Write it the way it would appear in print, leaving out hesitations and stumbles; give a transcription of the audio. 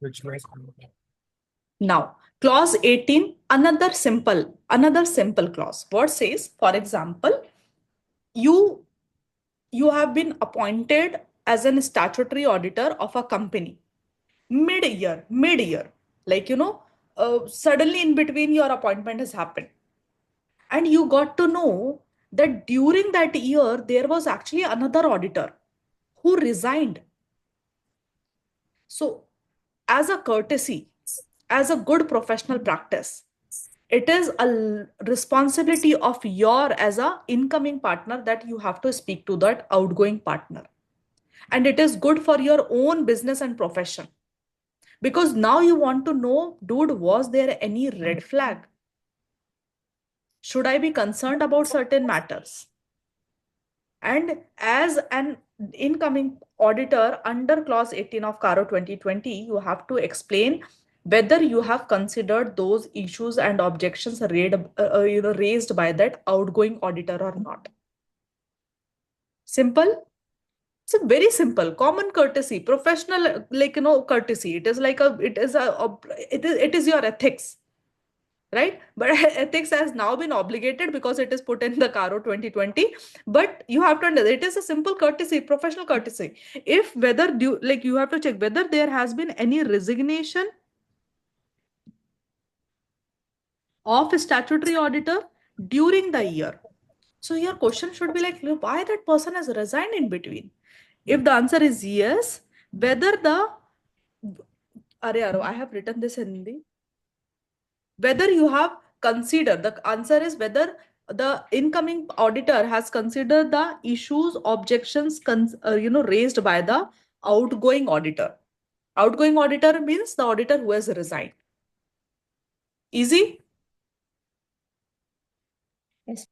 which was Now, clause 18, another simple clause. What says, for example, you have been appointed as an statutory auditor of a company mid-year, like, suddenly in between your appointment has happened. And you got to know that during that year, there was actually another auditor who resigned. So, as a courtesy, as a good professional practice, it is a responsibility of your as a incoming partner that you have to speak to that outgoing partner. And it is good for your own business and profession. Because now you want to know, dude, was there any red flag? Should I be concerned about certain matters? And as an incoming auditor under clause 18 of CARO 2020, you have to explain whether you have considered those issues and objections raised by that outgoing auditor or not. Simple. It's a very simple, common courtesy, professional, courtesy. It is like it is your ethics, right? But ethics has now been obligated because it is put in the CARO 2020. But you have to understand, it is a simple courtesy, professional courtesy. If whether you have to check whether there has been any resignation of a statutory auditor during the year. So your question should be like, why that person has resigned in between? If the answer is yes, whether the I have written this in the whether you have considered, the answer is whether the incoming auditor has considered the issues, objections, raised by the outgoing auditor. Outgoing auditor means the auditor who has resigned. Easy? Yes.